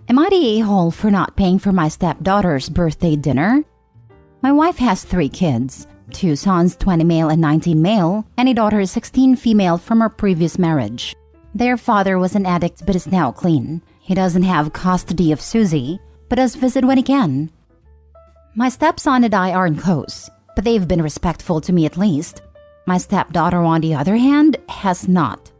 Am I the a-hole for not paying for my stepdaughter's birthday dinner? My wife has 3 kids, 2 sons, 20 male and 19 male, and a daughter, 16 female from her previous marriage. Their father was an addict but is now clean. He doesn't have custody of Susie, but does visit when he can. My stepson and I aren't close, but they've been respectful to me at least. My stepdaughter, on the other hand, has not.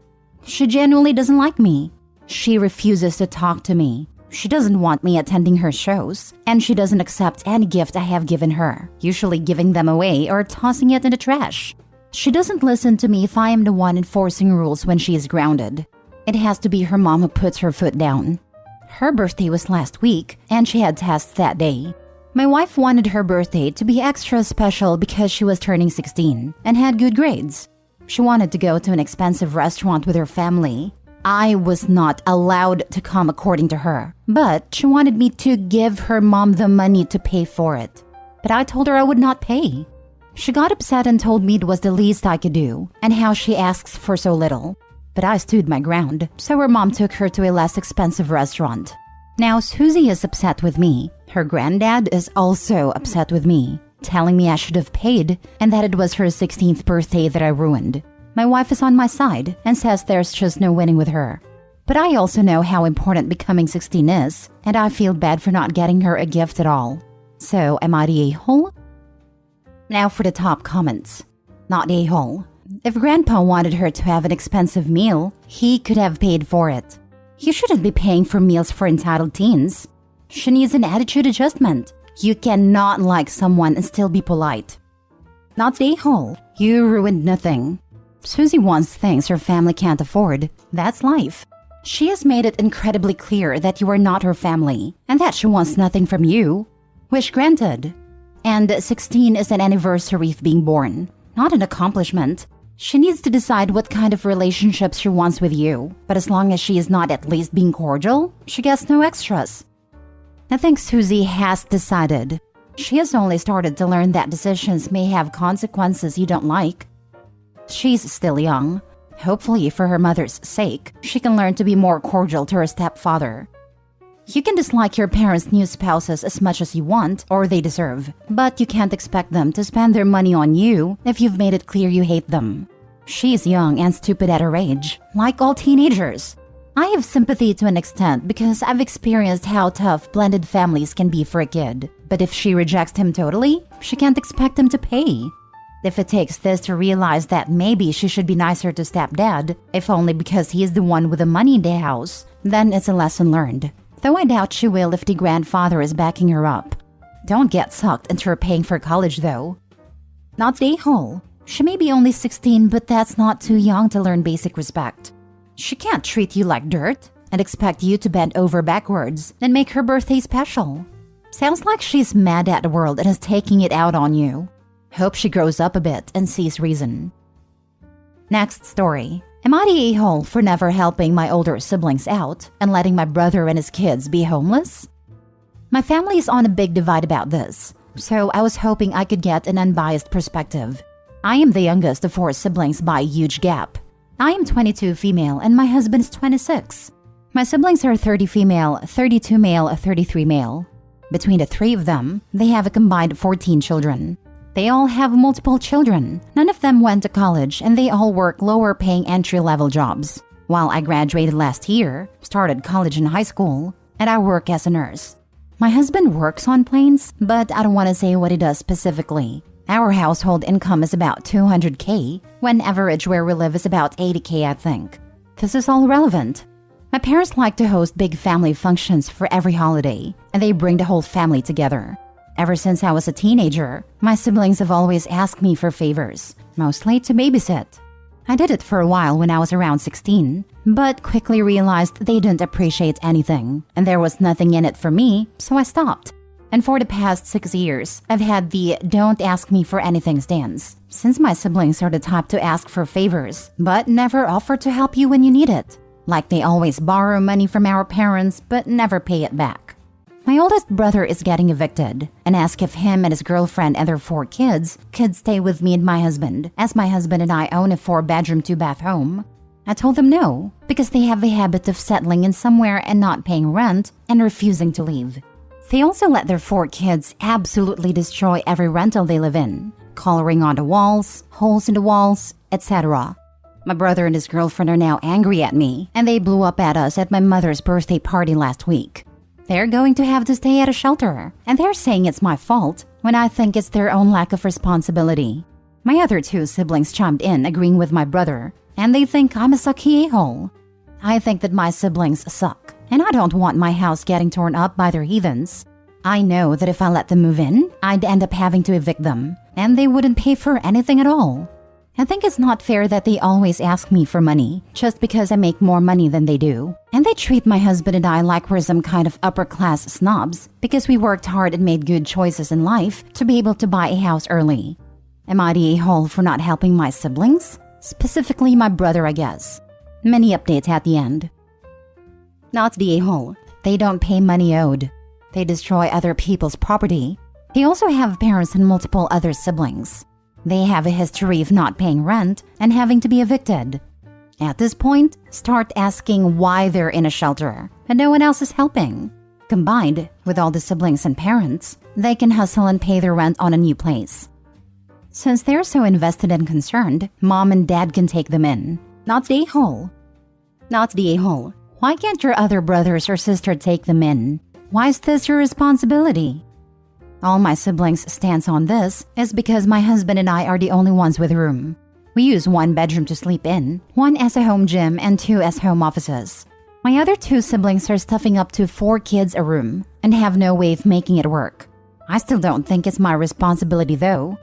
She genuinely doesn't like me. She refuses to talk to me. She doesn't want me attending her shows, and she doesn't accept any gift I have given her, usually giving them away or tossing it in the trash. She doesn't listen to me if I am the one enforcing rules when she is grounded. It has to be her mom who puts her foot down. Her birthday was last week, and she had tests that day. My wife wanted her birthday to be extra special because she was turning 16 and had good grades. She wanted to go to an expensive restaurant with her family. I was not allowed to come according to her, but she wanted me to give her mom the money to pay for it. But I told her I would not pay. She got upset and told me it was the least I could do and how she asks for so little. But I stood my ground, so her mom took her to a less expensive restaurant. Now Susie is upset with me. Her granddad is also upset with me, telling me I should have paid and that it was her 16th birthday that I ruined. My wife is on my side and says there's just no winning with her. But I also know how important becoming 16 is, and I feel bad for not getting her a gift at all. So, am I the a-hole? Now for the top comments. Not the a-hole. If Grandpa wanted her to have an expensive meal, he could have paid for it. You shouldn't be paying for meals for entitled teens. She needs an attitude adjustment. You cannot like someone and still be polite. Not the a-hole. You ruined nothing. Susie wants things her family can't afford. That's life. She has made it incredibly clear that you are not her family and that she wants nothing from you. Wish granted. And 16 is an anniversary of being born, not an accomplishment. She needs to decide what kind of relationship she wants with you, but as long as she is not at least being cordial, she gets no extras. I think Susie has decided. She has only started to learn that decisions may have consequences you don't like. She's still young. Hopefully, for her mother's sake, she can learn to be more cordial to her stepfather. You can dislike your parents' new spouses as much as you want or they deserve, but you can't expect them to spend their money on you if you've made it clear you hate them. She's young and stupid at her age, like all teenagers. I have sympathy to an extent because I've experienced how tough blended families can be for a kid. But if she rejects him totally, she can't expect him to pay. If it takes this to realize that maybe she should be nicer to stepdad, if only because he is the one with the money in the house, then it's a lesson learned. Though I doubt she will if the grandfather is backing her up. Don't get sucked into her paying for college though. Not the a-hole. She may be only 16, but that's not too young to learn basic respect. She can't treat you like dirt and expect you to bend over backwards and make her birthday special. Sounds like she's mad at the world and is taking it out on you. Hope she grows up a bit and sees reason. Next story. Am I the a-hole for never helping my older siblings out and letting my brother and his kids be homeless? My family is on a big divide about this, so I was hoping I could get an unbiased perspective. I am the youngest of 4 siblings by a huge gap. I am 22 female and my husband is 26. My siblings are 30 female, 32 male, 33 male. Between the 3 of them, they have a combined 14 children. They all have multiple children. None of them went to college and they all work lower-paying entry-level jobs. While I graduated last year, started college and high school, and I work as a nurse. My husband works on planes, but I don't want to say what he does specifically. Our household income is about $200K, when average where we live is about $80K, I think. This is all relevant. My parents like to host big family functions for every holiday, and they bring the whole family together. Ever since I was a teenager, my siblings have always asked me for favors, mostly to babysit. I did it for a while when I was around 16, but quickly realized they didn't appreciate anything, and there was nothing in it for me, so I stopped. And for the past 6 years, I've had the don't ask me for anything stance, since my siblings are the type to ask for favors, but never offer to help you when you need it. Like they always borrow money from our parents, but never pay it back. My oldest brother is getting evicted and asked if him and his girlfriend and their 4 kids could stay with me and my husband, as my husband and I own a 4-bedroom, 2-bath home. I told them no, because they have a habit of settling in somewhere and not paying rent and refusing to leave. They also let their 4 kids absolutely destroy every rental they live in, coloring on the walls, holes in the walls, etc. My brother and his girlfriend are now angry at me, and they blew up at us at my mother's birthday party last week. They're going to have to stay at a shelter, and they're saying it's my fault when I think it's their own lack of responsibility. My other 2 siblings chimed in, agreeing with my brother, and they think I'm a sucky a-hole. I think that my siblings suck, and I don't want my house getting torn up by their heathens. I know that if I let them move in, I'd end up having to evict them, and they wouldn't pay for anything at all. I think it's not fair that they always ask me for money just because I make more money than they do. And they treat my husband and I like we're some kind of upper-class snobs because we worked hard and made good choices in life to be able to buy a house early. Am I the a-hole for not helping my siblings? Specifically my brother, I guess. Many updates at the end. Not the a-hole. They don't pay money owed. They destroy other people's property. They also have parents and multiple other siblings. They have a history of not paying rent and having to be evicted. At this point, start asking why they're in a shelter and no one else is helping. Combined with all the siblings and parents, they can hustle and pay their rent on a new place. Since they're so invested and concerned, mom and dad can take them in. Not the a-hole. Not the a-hole. Why can't your other brothers or sister take them in? Why is this your responsibility? All my siblings' stance on this is because my husband and I are the only ones with room. We use 1 bedroom to sleep in, 1 as a home gym, and 2 as home offices. My other 2 siblings are stuffing up to 4 kids a room and have no way of making it work. I still don't think it's my responsibility though.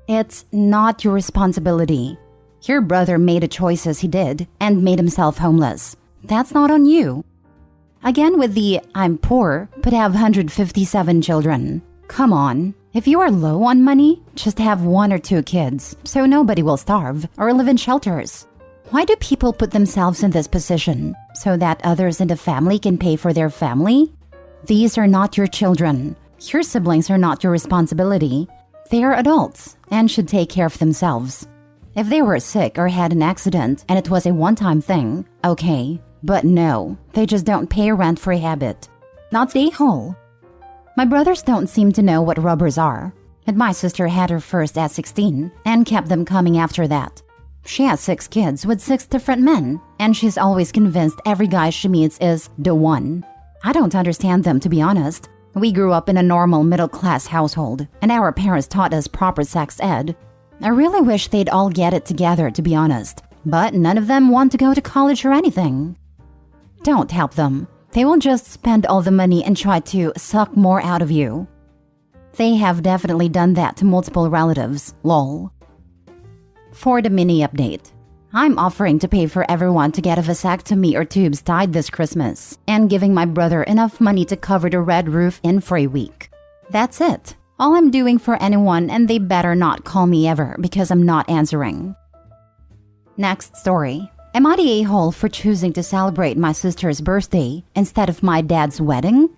It's not your responsibility. Your brother made the choices he did and made himself homeless. That's not on you. Again with the I'm poor but have 157 children. Come on, if you are low on money, just have 1 or 2 kids so nobody will starve or live in shelters. Why do people put themselves in this position? So that others in the family can pay for their family? These are not your children. Your siblings are not your responsibility. They are adults and should take care of themselves. If they were sick or had an accident and it was a one-time thing, okay. But no, they just don't pay rent for a habit. Not the a-hole. My brothers don't seem to know what rubbers are. And my sister had her first at 16 and kept them coming after that. She has 6 kids with 6 different men, and she's always convinced every guy she meets is the one. I don't understand them, to be honest. We grew up in a normal middle-class household, and our parents taught us proper sex ed. I really wish they'd all get it together, to be honest. But none of them want to go to college or anything. Don't help them. They will just spend all the money and try to suck more out of you. They have definitely done that to multiple relatives, lol. For the mini update, I'm offering to pay for everyone to get a vasectomy or tubes tied this Christmas and giving my brother enough money to cover the red roof in for a week. That's it. All I'm doing for anyone, and they better not call me ever because I'm not answering. Next story. Am I the a-hole for choosing to celebrate my sister's birthday instead of my dad's wedding?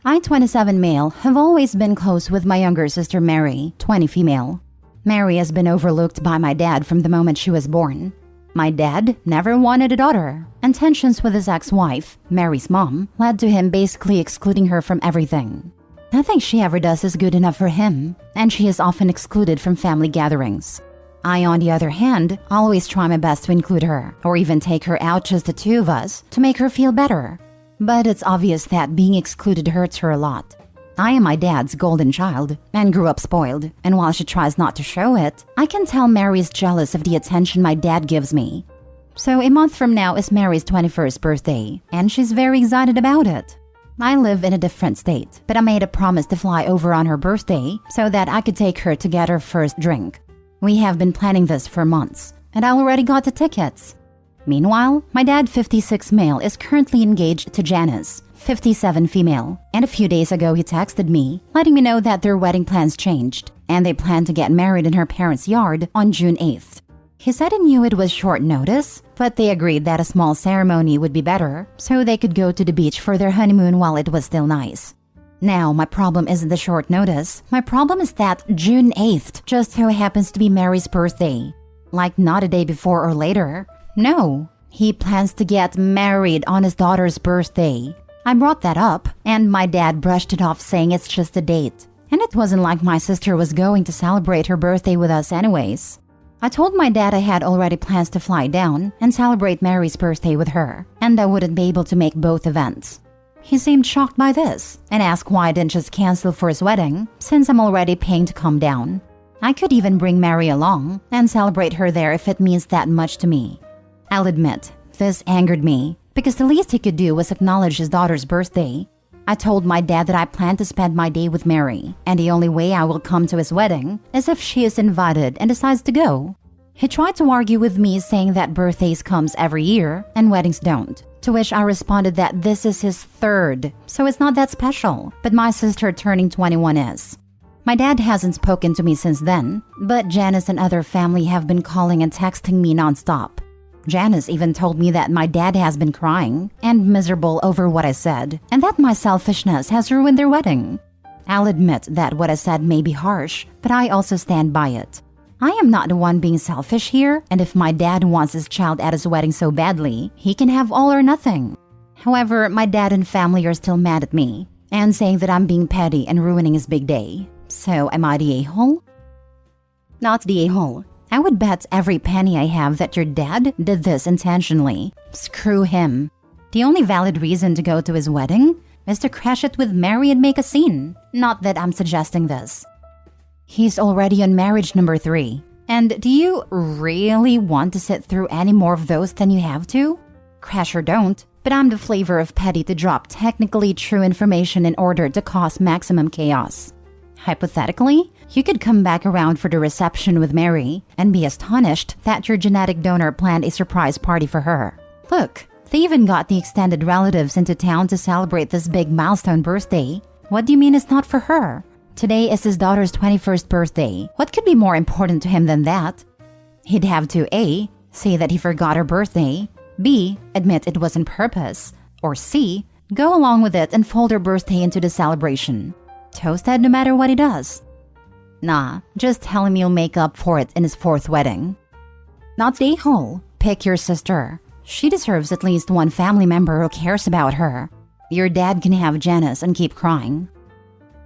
I, 27 male, have always been close with my younger sister Mary, 20 female. Mary has been overlooked by my dad from the moment she was born. My dad never wanted a daughter, and tensions with his ex-wife, Mary's mom, led to him basically excluding her from everything. Nothing she ever does is good enough for him, and she is often excluded from family gatherings. I, on the other hand, always try my best to include her, or even take her out just the 2 of us, to make her feel better. But it's obvious that being excluded hurts her a lot. I am my dad's golden child, and grew up spoiled, and while she tries not to show it, I can tell Mary is jealous of the attention my dad gives me. So a month from now is Mary's 21st birthday, and she's very excited about it. I live in a different state, but I made a promise to fly over on her birthday so that I could take her to get her first drink. We have been planning this for months, and I already got the tickets. Meanwhile, my dad, 56 male, is currently engaged to Janice, 57 female, and a few days ago he texted me, letting me know that their wedding plans changed, and they plan to get married in her parents' yard on June 8th. He said he knew it was short notice, but they agreed that a small ceremony would be better, so they could go to the beach for their honeymoon while it was still nice. Now, my problem isn't the short notice. My problem is that June 8th just so happens to be Mary's birthday. Like, not a day before or later. No, he plans to get married on his daughter's birthday. I brought that up, and my dad brushed it off saying it's just a date. And it wasn't like my sister was going to celebrate her birthday with us anyways. I told my dad I had already plans to fly down and celebrate Mary's birthday with her, and I wouldn't be able to make both events. He seemed shocked by this and asked why I didn't just cancel for his wedding since I'm already paying to come down. I could even bring Mary along and celebrate her there if it means that much to me. I'll admit, this angered me because the least he could do was acknowledge his daughter's birthday. I told my dad that I plan to spend my day with Mary, and the only way I will come to his wedding is if she is invited and decides to go. He tried to argue with me saying that birthdays comes every year and weddings don't, to which I responded that this is his third, so it's not that special, but my sister turning 21 is. My dad hasn't spoken to me since then, but Janice and other family have been calling and texting me nonstop. Janice even told me that my dad has been crying and miserable over what I said, and that my selfishness has ruined their wedding. I'll admit that what I said may be harsh, but I also stand by it. I am not the one being selfish here, and if my dad wants his child at his wedding so badly, he can have all or nothing. However, my dad and family are still mad at me, and saying that I'm being petty and ruining his big day. So am I the a-hole? Not the a-hole. I would bet every penny I have that your dad did this intentionally. Screw him. The only valid reason to go to his wedding is to crash it with Mary and make a scene. Not that I'm suggesting this. He's already on marriage number 3. And do you really want to sit through any more of those than you have to? Crash or don't, but I'm the flavor of petty to drop technically true information in order to cause maximum chaos. Hypothetically, you could come back around for the reception with Mary and be astonished that your genetic donor planned a surprise party for her. Look, they even got the extended relatives into town to celebrate this big milestone birthday. What do you mean it's not for her? Today is his daughter's 21st birthday. What could be more important to him than that? He'd have to A, say that he forgot her birthday, B, admit it was on purpose, or C, go along with it and fold her birthday into the celebration. Toasted no matter what he does. Nah, just tell him you'll make up for it in his 4th wedding. Not the a-hole. Pick your sister. She deserves at least one family member who cares about her. Your dad can have Janice and keep crying.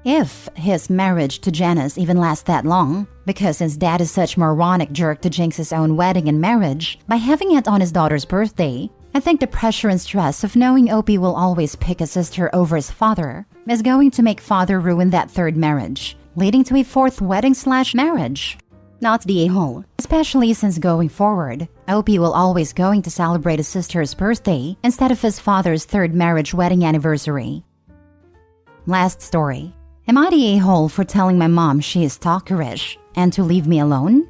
If his marriage to Janice even lasts that long, because his dad is such moronic jerk to jinx his own wedding and marriage by having it on his daughter's birthday, I think the pressure and stress of knowing Opie will always pick a sister over his father is going to make father ruin that 3rd marriage, leading to a 4th wedding/marriage. Not the a-hole, especially since going forward, Opie will always going to celebrate his sister's birthday instead of his father's 3rd marriage wedding anniversary. Last story. Am I the a-hole for telling my mom she is stalkerish and to leave me alone?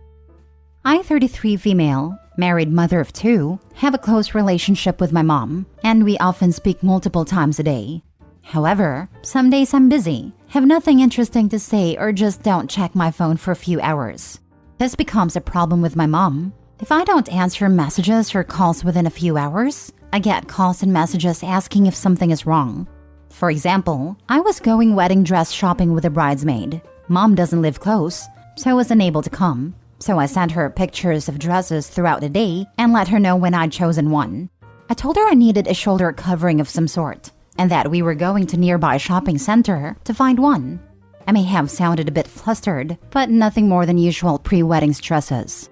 I, 33 female, married mother of 2, have a close relationship with my mom, and we often speak multiple times a day. However, some days I'm busy, have nothing interesting to say, or just don't check my phone for a few hours. This becomes a problem with my mom. If I don't answer messages or calls within a few hours, I get calls and messages asking if something is wrong. For example, I was going wedding dress shopping with a bridesmaid. Mom doesn't live close, so I was unable to come. So I sent her pictures of dresses throughout the day and let her know when I'd chosen one. I told her I needed a shoulder covering of some sort, and that we were going to nearby shopping center to find one. I may have sounded a bit flustered, but nothing more than usual pre-wedding stresses.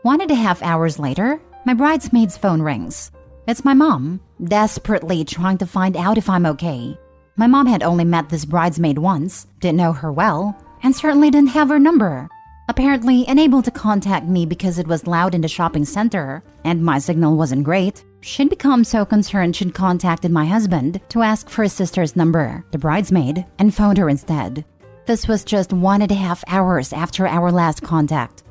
1.5 hours later, my bridesmaid's phone rings. It's my mom, desperately trying to find out if I'm okay. My mom had only met this bridesmaid once, didn't know her well, and certainly didn't have her number. Apparently unable to contact me because it was loud in the shopping center, and my signal wasn't great. She'd become so concerned she'd contacted my husband to ask for his sister's number, the bridesmaid, and phoned her instead. This was just 1.5 hours after our last contact.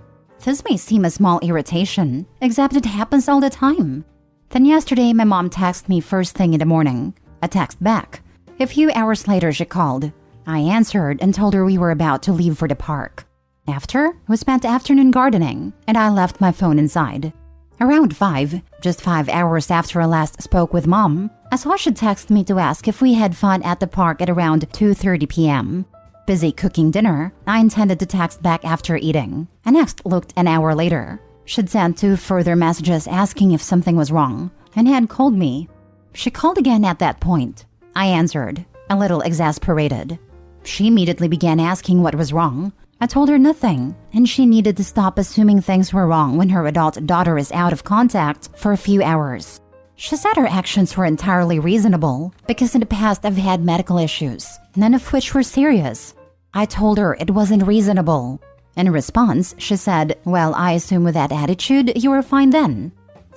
This may seem a small irritation, except it happens all the time. Then yesterday, my mom texted me first thing in the morning. I text back. A few hours later, she called. I answered and told her we were about to leave for the park. After, we spent the afternoon gardening, and I left my phone inside. Around 5, just 5 hours after I last spoke with Mom, I saw she texted me to ask if we had fun at the park at around 2:30 p.m. Busy cooking dinner, I intended to text back after eating. I next looked an hour later. She'd sent 2 further messages asking if something was wrong and had called me. She called again at that point. I answered, a little exasperated. She immediately began asking what was wrong. I told her nothing, and she needed to stop assuming things were wrong when her adult daughter is out of contact for a few hours. She said her actions were entirely reasonable because in the past I've had medical issues, none of which were serious. I told her it wasn't reasonable. In response, she said, well, I assume with that attitude, you were fine then.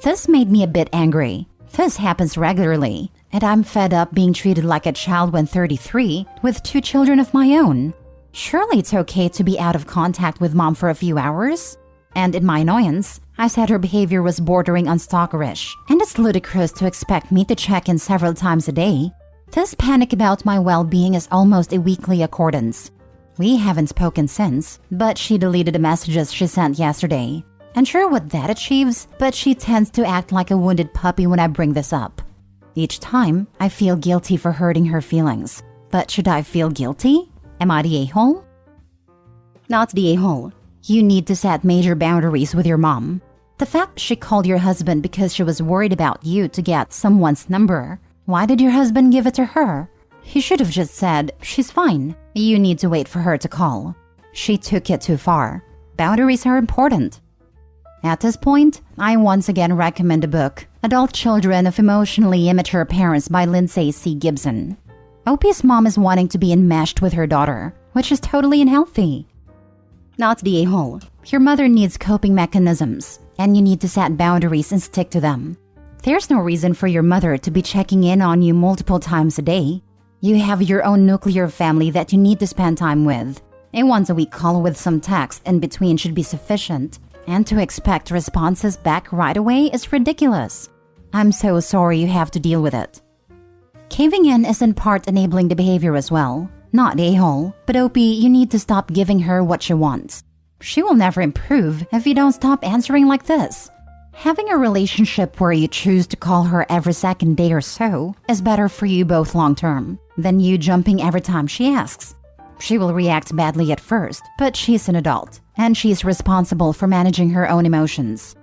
This made me a bit angry. This happens regularly, and I'm fed up being treated like a child when 33 with 2 children of my own. Surely it's okay to be out of contact with mom for a few hours? And in my annoyance, I said her behavior was bordering on stalkerish, and it's ludicrous to expect me to check in several times a day. This panic about my well-being is almost a weekly accordance. We haven't spoken since, but she deleted the messages she sent yesterday. Unsure what that achieves, but she tends to act like a wounded puppy when I bring this up. Each time, I feel guilty for hurting her feelings. But should I feel guilty? Am I the a-hole? Not the a-hole. You need to set major boundaries with your mom. The fact she called your husband because she was worried about you to get someone's number. Why did your husband give it to her? He should have just said, she's fine. You need to wait for her to call. She took it too far. Boundaries are important. At this point, I once again recommend the book, Adult Children of Emotionally Immature Parents by Lindsay C. Gibson. Opie's mom is wanting to be enmeshed with her daughter, which is totally unhealthy. Not the a-hole. Your mother needs coping mechanisms, and you need to set boundaries and stick to them. There's no reason for your mother to be checking in on you multiple times a day. You have your own nuclear family that you need to spend time with. A once-a-week call with some text in between should be sufficient, and to expect responses back right away is ridiculous. I'm so sorry you have to deal with it. Caving in is in part enabling the behavior as well. Not a-hole, but Opie, you need to stop giving her what she wants. She will never improve if you don't stop answering like this. Having a relationship where you choose to call her every second day or so is better for you both long-term than you jumping every time she asks. She will react badly at first, but she's an adult, and she's responsible for managing her own emotions.